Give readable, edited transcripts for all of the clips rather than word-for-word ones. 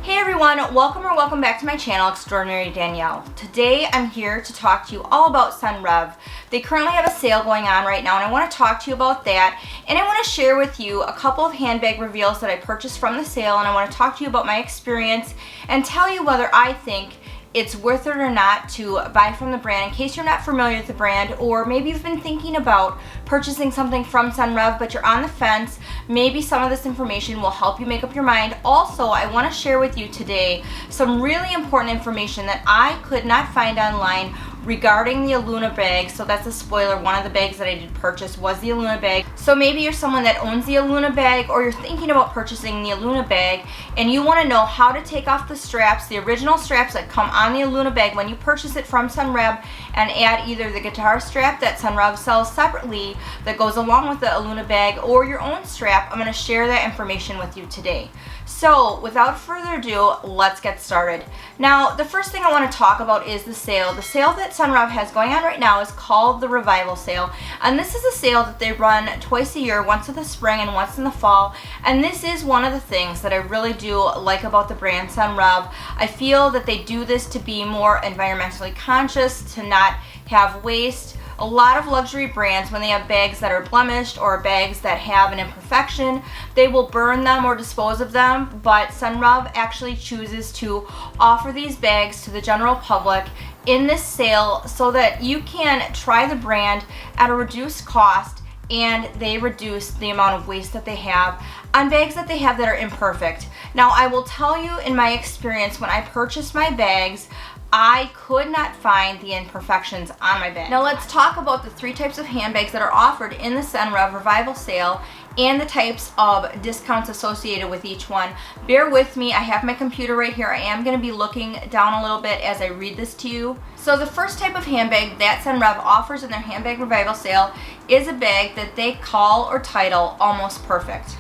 Hey everyone, welcome back to my channel, Extraordinary Danielle. Today I'm here to talk to you all about Senreve. They currently have a sale going on right now and I want to talk to you about that, and I want to share with you a couple of handbag reveals that I purchased from the sale, and I want to talk to you about my experience and tell you whether I think it's worth it or not to buy from the brand in case you're not familiar with the brand, or maybe you've been thinking about purchasing something from Senreve but you're on the fence. Maybe some of this information will help you make up your mind. Also, I want to share with you today some really important information that I could not find online regarding the Aluna Bag. So that's a spoiler, one of the bags that I did purchase was the Aluna Bag. So maybe you're someone that owns the Aluna Bag, or you're thinking about purchasing the Aluna Bag and you want to know how to take off the straps, the original straps that come on the Aluna Bag when you purchase it from Senreve, and add either the guitar strap that Senreve sells separately that goes along with the Aluna Bag, or your own strap. I'm going to share that information with you today. So without further ado, let's get started. Now, the first thing I want to talk about is the sale. The sale that Senreve has going on right now is called the Revival Sale, and this is a sale that they run twice a year, once in the spring and once in the fall. And this is one of the things that I really do like about the brand Senreve. I feel that they do this to be more environmentally conscious, to not have waste. A lot of luxury brands, when they have bags that are blemished or bags that have an imperfection, they will burn them or dispose of them, but Senreve actually chooses to offer these bags to the general public in this sale so that you can try the brand at a reduced cost, and they reduce the amount of waste that they have on bags that they have that are imperfect. Now, I will tell you, in my experience, when I purchased my bags, I could not find the imperfections on my bag. Now let's talk about the three types of handbags that are offered in the Senreve Revival Sale and the types of discounts associated with each one. Bear with me, I have my computer right here. I am going to be looking down a little bit as I read this to you. So the first type of handbag that Senreve offers in their Handbag Revival Sale is a bag that they call or title Almost Perfect.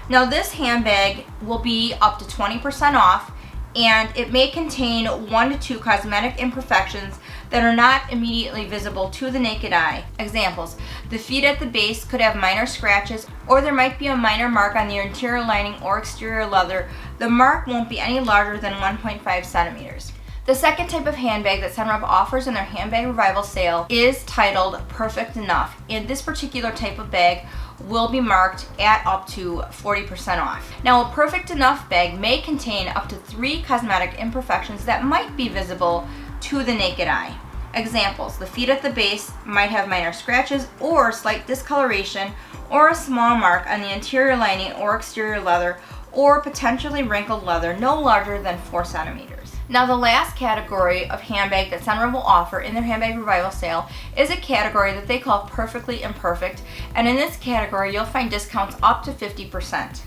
Now this handbag will be up to 20% off, and it may contain 1 to 2 cosmetic imperfections that are not immediately visible to the naked eye. Examples: the feet at the base could have minor scratches, or there might be a minor mark on the interior lining or exterior leather. The mark won't be any larger than 1.5 centimeters. The second type of handbag that Senreve offers in their Handbag Revival Sale is titled Perfect Enough, and this particular type of bag will be marked at up to 40% off. Now, a Perfect Enough bag may contain up to 3 cosmetic imperfections that might be visible to the naked eye. Examples: the feet at the base might have minor scratches or slight discoloration, or a small mark on the interior lining or exterior leather, or potentially wrinkled leather no larger than 4 centimeters. Now, the last category of handbag that Senreve will offer in their Handbag Revival Sale is a category that they call Perfectly Imperfect, and in this category you'll find discounts up to 50%.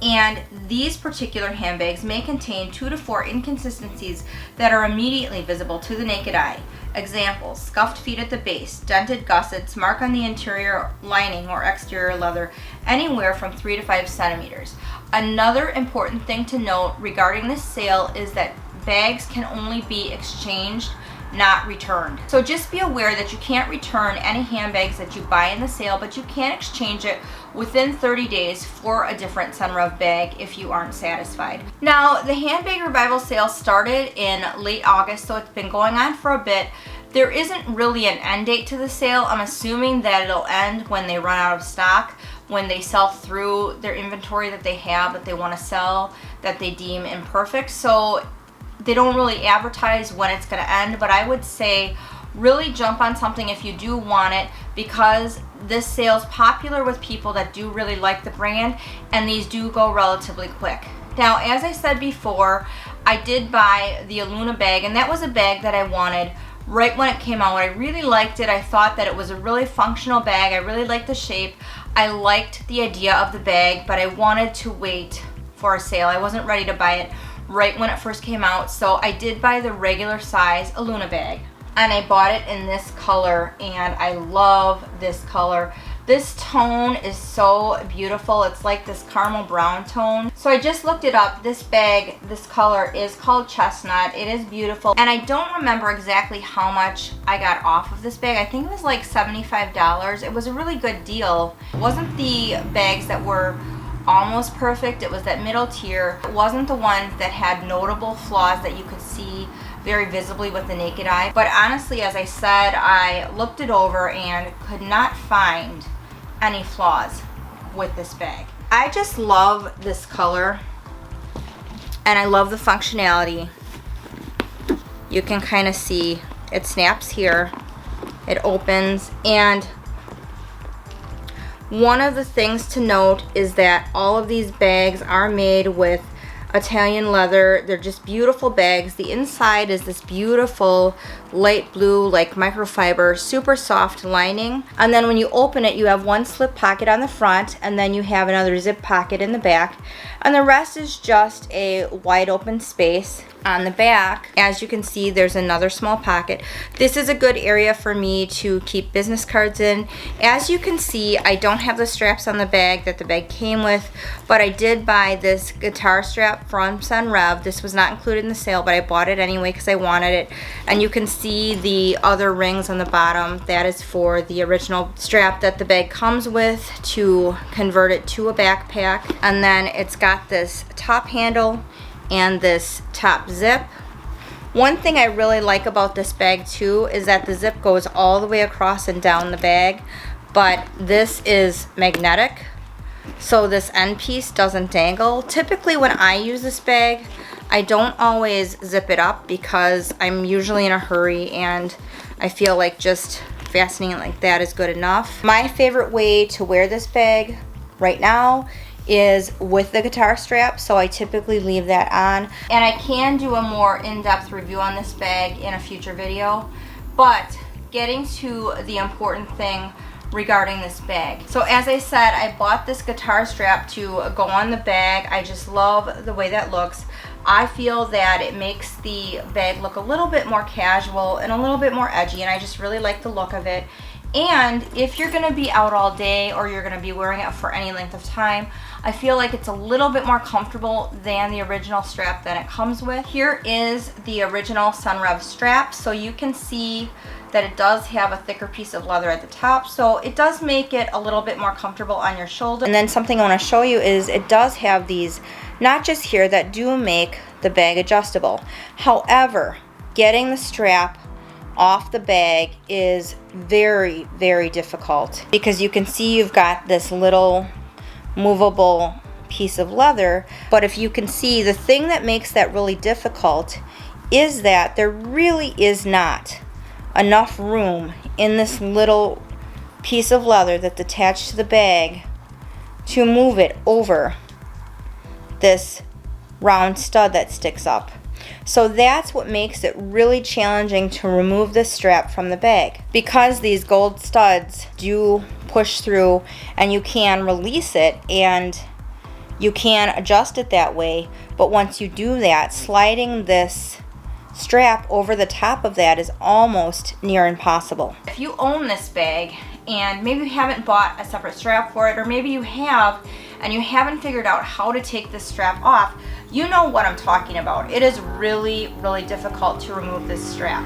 And these particular handbags may contain 2 to 4 inconsistencies that are immediately visible to the naked eye. Examples: scuffed feet at the base, dented gussets, mark on the interior lining or exterior leather, anywhere from 3 to 5 centimeters. Another important thing to note regarding this sale is that bags can only be exchanged, not returned. So just be aware that you can't return any handbags that you buy in the sale, but you can exchange it within 30 days for a different Senreve bag if you aren't satisfied. Now, the Handbag Revival Sale started in late August, so it's been going on for a bit. There isn't really an end date to the sale. I'm assuming that it'll end when they run out of stock, when they sell through their inventory that they have that they want to sell that they deem imperfect. So they don't really advertise when it's going to end, but I would say really jump on something if you do want it, because this sale's popular with people that do really like the brand, and these do go relatively quick. Now, as I said before, I did buy the Aluna Bag, and that was a bag that I wanted right when it came out. I really liked it. I thought that it was a really functional bag. I really liked the shape. I liked the idea of the bag, but I wanted to wait for a sale. I wasn't ready to buy it right when it first came out, so I did buy the regular size Aluna Bag, and I bought it in this color, and I love this color. This tone is so beautiful. It's like this caramel brown tone. So I just looked it up. This bag, this color is called Chestnut. It is beautiful, and I don't remember exactly how much I got off of this bag. I think it was like $75. It was a really good deal. It wasn't the bags that were almost perfect. It was that middle tier. It wasn't the ones that had notable flaws that you could see very visibly with the naked eye. But honestly, as I said, I looked it over and could not find any flaws with this bag. I just love this color and I love the functionality. You can kind of see it snaps here, it opens, and one of the things to note is that all of these bags are made with Italian leather. They're just beautiful bags. The inside is this beautiful light blue, like microfiber, super soft lining. And then when you open it, you have one slip pocket on the front, and then you have another zip pocket in the back. And the rest is just a wide open space on the back. As you can see, there's another small pocket. This is a good area for me to keep business cards in. As you can see, I don't have the straps on the bag that the bag came with, but I did buy this guitar strap from Senreve. This was not included in the sale, but I bought it anyway because I wanted it. And you can see the other rings on the bottom. That is for the original strap that the bag comes with to convert it to a backpack. And then it's got this top handle and this top zip. One thing I really like about this bag too is that the zip goes all the way across and down the bag, but this is magnetic, so this end piece doesn't dangle. Typically when I use this bag, I don't always zip it up because I'm usually in a hurry and I feel like just fastening it like that is good enough. My favorite way to wear this bag right now is with the guitar strap, so I typically leave that on. And I can do a more in-depth review on this bag in a future video, but getting to the important thing regarding this bag. So as I said, I bought this guitar strap to go on the bag. I just love the way that looks. I feel that it makes the bag look a little bit more casual and a little bit more edgy, and I just really like the look of it. And if you're gonna be out all day or you're gonna be wearing it for any length of time, I feel like it's a little bit more comfortable than the original strap that it comes with. Here is the original Senreve strap, so you can see that it does have a thicker piece of leather at the top, so it does make it a little bit more comfortable on your shoulder. And then something I want to show you is it does have these notches here that do make the bag adjustable. However, getting the strap off the bag is very, very difficult because you can see you've got this little movable piece of leather, but if you can see, the thing that makes that really difficult is that there really is not enough room in this little piece of leather that's attached to the bag to move it over this round stud that sticks up. So that's what makes it really challenging to remove this strap from the bag, because these gold studs do push through and you can release it and you can adjust it that way, but once you do that, sliding this strap over the top of that is almost near impossible. If you own this bag and maybe you haven't bought a separate strap for it, or maybe you have and you haven't figured out how to take this strap off, you know what I'm talking about. It is really, really difficult to remove this strap.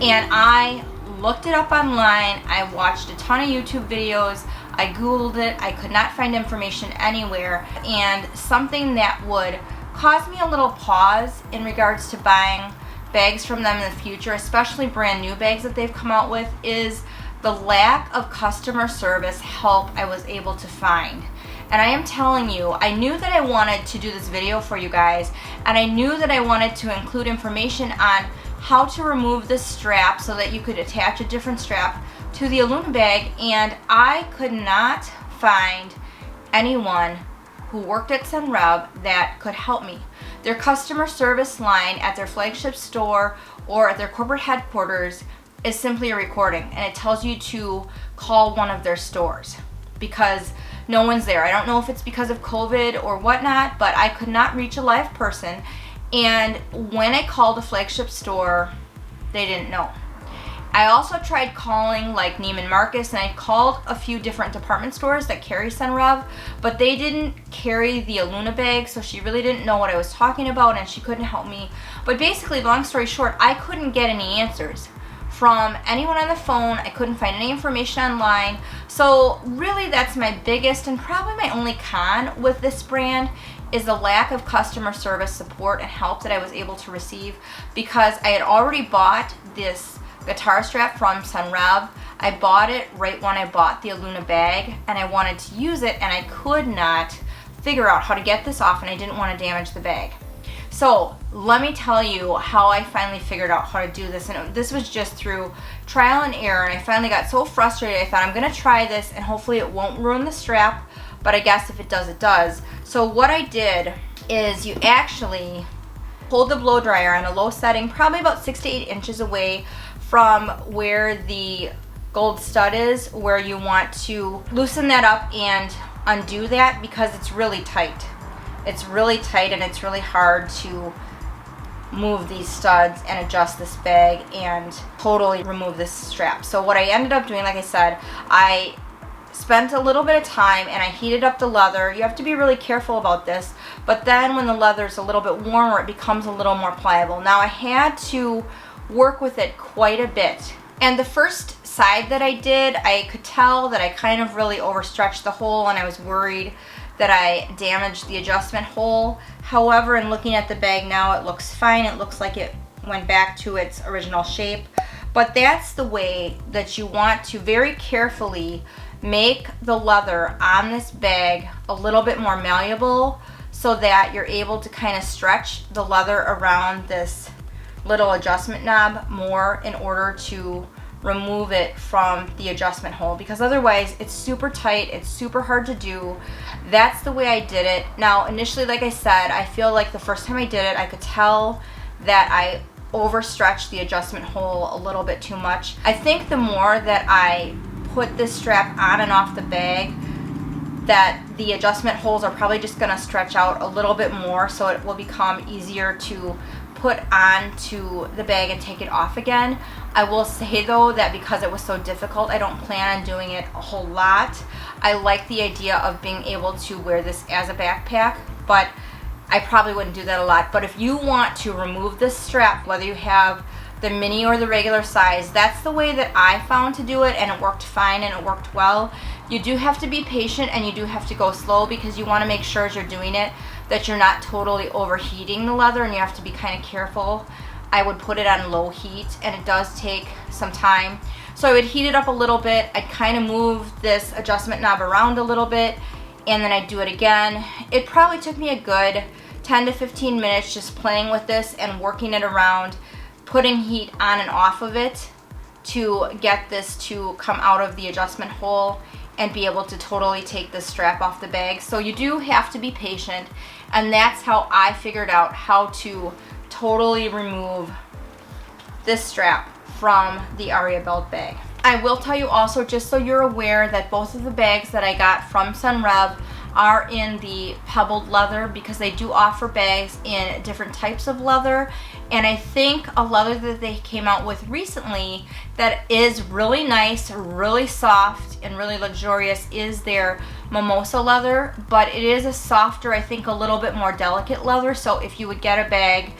And I looked it up online, I watched a ton of YouTube videos, I Googled it, I could not find information anywhere, and something that would cause me a little pause in regards to buying bags from them in the future, especially brand new bags that they've come out with, is the lack of customer service help I was able to find. And I am telling you, I knew that I wanted to do this video for you guys, and I knew that I wanted to include information on how to remove this strap so that you could attach a different strap to the Aluna bag, and I could not find anyone who worked at Senreve that could help me. Their customer service line at their flagship store or at their corporate headquarters is simply a recording, and it tells you to call one of their stores because no one's there. I don't know if it's because of COVID or whatnot, but I could not reach a live person, and when I called a flagship store, they didn't know. I also tried calling like Neiman Marcus, and I called a few different department stores that carry Senreve, but they didn't carry the Aluna bag, so she really didn't know what I was talking about and she couldn't help me. But basically, long story short, I couldn't get any answers from anyone on the phone. I couldn't find any information online. So really that's my biggest and probably my only con with this brand, is the lack of customer service support and help that I was able to receive, because I had already bought this guitar strap from Senreve. I bought it right when I bought the Aluna bag, and I wanted to use it, and I could not figure out how to get this off, and I didn't want to damage the bag. So let me tell you how I finally figured out how to do this, and this was just through trial and error, and I finally got so frustrated I thought, I'm gonna try this and hopefully it won't ruin the strap, but I guess if it does, it does. So what I did is you actually hold the blow dryer on a low setting, probably about 6 to 8 inches away from where the gold stud is, where you want to loosen that up and undo that, because it's really tight. It's really tight and it's really hard to move these studs and adjust this bag and totally remove this strap. So what I ended up doing, like I said, I spent a little bit of time and I heated up the leather. You have to be really careful about this, but then when the leather is a little bit warmer, it becomes a little more pliable. Now I had to work with it quite a bit, and the first side that I did, I could tell that I kind of really overstretched the hole, and I was worried that I damaged the adjustment hole. However, in looking at the bag now, it looks fine. It looks like it went back to its original shape. But that's the way that you want to very carefully make the leather on this bag a little bit more malleable, so that you're able to kind of stretch the leather around this little adjustment knob more in order to remove it from the adjustment hole, because otherwise it's super tight, it's super hard to do. That's the way I did it. Now initially, like I said, I feel like the first time I did it, I could tell that I overstretched the adjustment hole a little bit too much. I think the more that I put this strap on and off the bag, that the adjustment holes are probably just going to stretch out a little bit more, so it will become easier to put onto the bag and take it off again. I will say though that because it was so difficult, I don't plan on doing it a whole lot. I like the idea of being able to wear this as a backpack, but I probably wouldn't do that a lot. But if you want to remove this strap, whether you have the mini or the regular size, that's the way that I found to do it, and it worked fine and it worked well. You do have to be patient and you do have to go slow, because you want to make sure as you're doing it that you're not totally overheating the leather, and you have to be kind of careful. I would put it on low heat, and it does take some time. So I would heat it up a little bit. I'd kind of move this adjustment knob around a little bit, and then I'd do it again. It probably took me a good 10 to 15 minutes just playing with this and working it around, putting heat on and off of it to get this to come out of the adjustment hole and be able to totally take the strap off the bag. So you do have to be patient, and that's how I figured out how to totally remove this strap from the Aria belt bag. I will tell you also, just so you're aware, that both of the bags that I got from Senreve are in the pebbled leather, because they do offer bags in different types of leather. And I think a leather that they came out with recently that is really nice, really soft, and really luxurious is their mimosa leather, but it is a softer, I think a little bit more delicate leather. So if you would get a bag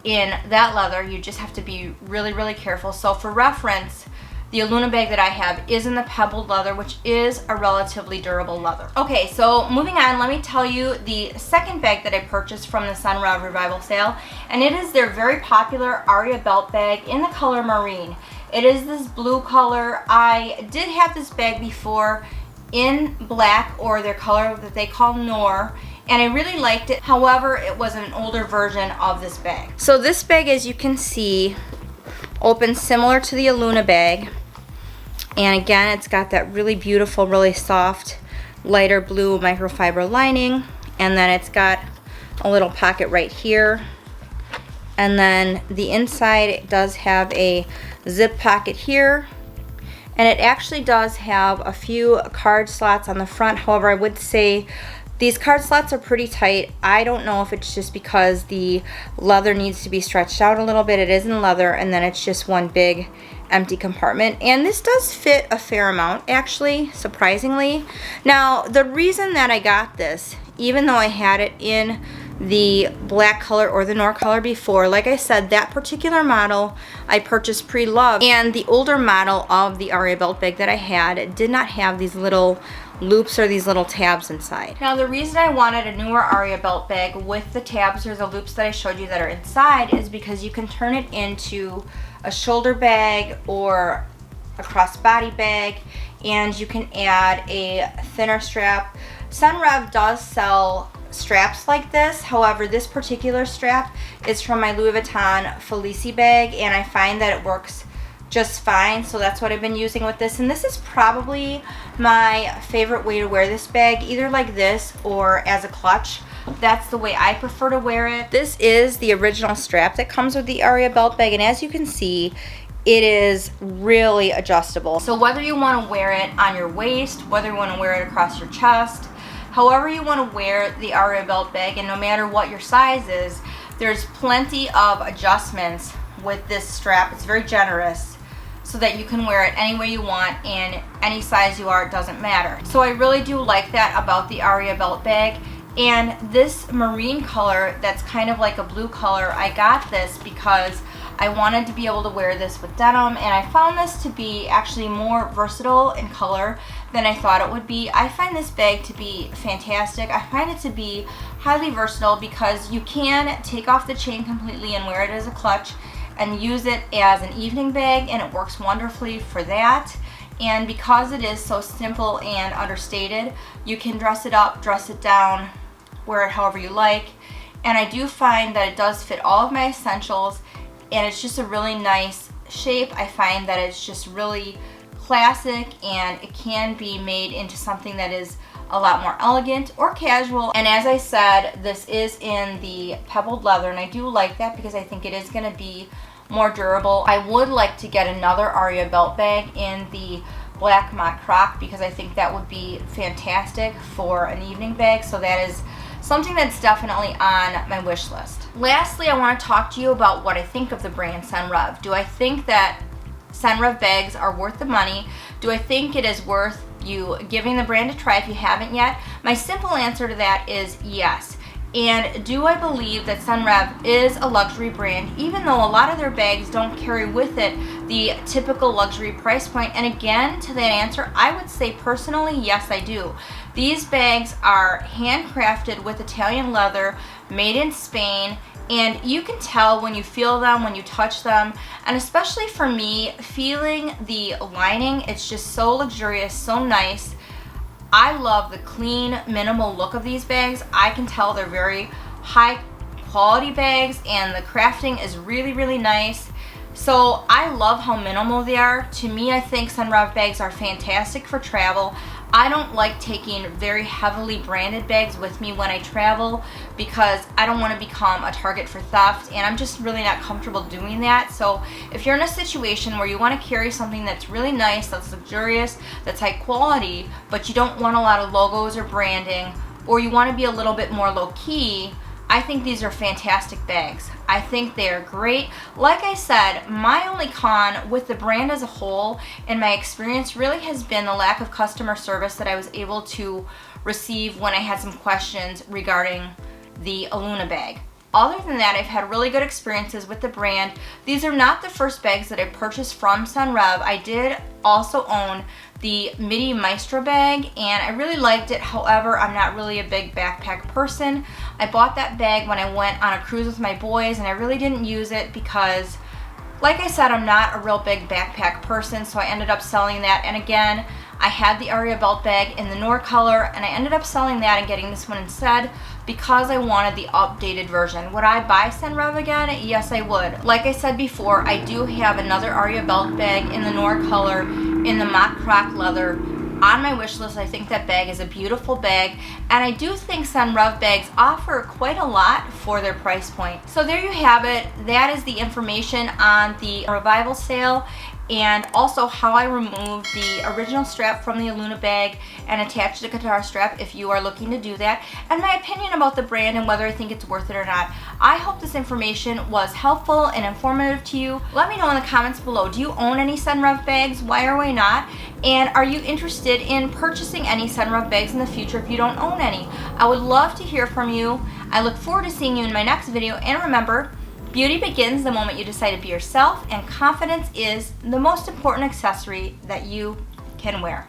in that leather, you just have to be really, really careful. So for reference, the Aluna bag that I have is in the pebbled leather, which is a relatively durable leather. Okay, so moving on, let me tell you the second bag that I purchased from the Senreve Revival sale, and it is their very popular Aria belt bag in the color marine. It is this blue color. I did have this bag before in black, or their color that they call Noir, and I really liked it. However, it was an older version of this bag. So this bag, as you can see, opens similar to the Aluna bag, and again, it's got that really beautiful, really soft, lighter blue microfiber lining, and then it's got a little pocket right here, and then the inside does have a zip pocket here, and it actually does have a few card slots on the front. However, I would say these card slots are pretty tight. I don't know if it's just because the leather needs to be stretched out a little bit. It is in leather, and then it's just one big empty compartment. And this does fit a fair amount, actually, surprisingly. Now, the reason that I got this, even though I had it in the black color or the Noir color before. Like I said, that particular model I purchased pre-loved, and the older model of the Aria belt bag that I had did not have these little loops or these little tabs inside. Now the reason I wanted a newer Aria belt bag with the tabs or the loops that I showed you that are inside is because you can turn it into a shoulder bag or a crossbody bag, and you can add a thinner strap. Senreve does sell straps like this. However, this particular strap is from my Louis Vuitton Felici bag, and I find that it works just fine, so that's what I've been using with this. And this is probably my favorite way to wear this bag, either like this or as a clutch. That's the way I prefer to wear it. This is the original strap that comes with the Aria belt bag, and as you can see, it is really adjustable. So whether you want to wear it on your waist, whether you want to wear it across your chest, however you want to wear the Aria belt bag, and no matter what your size is, there's plenty of adjustments with this strap. It's very generous, so that you can wear it any way you want and any size you are, it doesn't matter. So I really do like that about the Aria belt bag. And this marine color that's kind of like a blue color, I got this because I wanted to be able to wear this with denim, and I found this to be actually more versatile in color than I thought it would be. I find this bag to be fantastic. I find it to be highly versatile because you can take off the chain completely and wear it as a clutch and use it as an evening bag, and it works wonderfully for that. And because it is so simple and understated, you can dress it up, dress it down, wear it however you like. And I do find that it does fit all of my essentials, and it's just a really nice shape. I find that it's just really classic, and it can be made into something that is a lot more elegant or casual. And as I said, this is in the pebbled leather, and I do like that because I think it is going to be more durable. I would like to get another Aria belt bag in the black mock croc because I think that would be fantastic for an evening bag. So that is something that's definitely on my wish list. Lastly, I want to talk to you about what I think of the brand Senreve. Do I think that Senreve bags are worth the money? Do I think it is worth you giving the brand a try if you haven't yet? My simple answer to that is yes. And do I believe that Senreve is a luxury brand, even though a lot of their bags don't carry with it the typical luxury price point? And again, to that answer, I would say personally, yes, I do. These bags are handcrafted with Italian leather, made in Spain, and you can tell when you feel them, when you touch them. And especially for me, feeling the lining, it's just so luxurious, so nice. I love the clean, minimal look of these bags. I can tell they're very high quality bags, and the crafting is really, really nice. So I love how minimal they are. To me, I think Senreve bags are fantastic for travel. I don't like taking very heavily branded bags with me when I travel because I don't want to become a target for theft, and I'm just really not comfortable doing that. So if you're in a situation where you want to carry something that's really nice, that's luxurious, that's high quality, but you don't want a lot of logos or branding, or you want to be a little bit more low-key, I think these are fantastic bags. I think they're great. Like I said, my only con with the brand as a whole in my experience really has been the lack of customer service that I was able to receive when I had some questions regarding the Aluna bag. Other than that, I've had really good experiences with the brand. These are not the first bags that I purchased from Senreve. I did also own the Midi Maestro bag, and I really liked it. However, I'm not really a big backpack person. I bought that bag when I went on a cruise with my boys, and I really didn't use it because, like I said, I'm not a real big backpack person, so I ended up selling that. And again, I had the Aria belt bag in the Noir color, and I ended up selling that and getting this one instead because I wanted the updated version. Would I buy Senreve again? Yes, I would. Like I said before, I do have another Aria belt bag in the Noir color in the mock croc leather on my wish list. I think that bag is a beautiful bag, and I do think Senreve bags offer quite a lot for their price point. So there you have it. That is the information on the revival sale, and also how I removed the original strap from the Aluna bag and attached the guitar strap if you are looking to do that, and my opinion about the brand and whether I think it's worth it or not. I hope this information was helpful and informative to you. Let me know in the comments below, do you own any Senreve bags? Why or why not? And are you interested in purchasing any Senreve bags in the future if you don't own any? I would love to hear from you. I look forward to seeing you in my next video, and remember, beauty begins the moment you decide to be yourself, and confidence is the most important accessory that you can wear.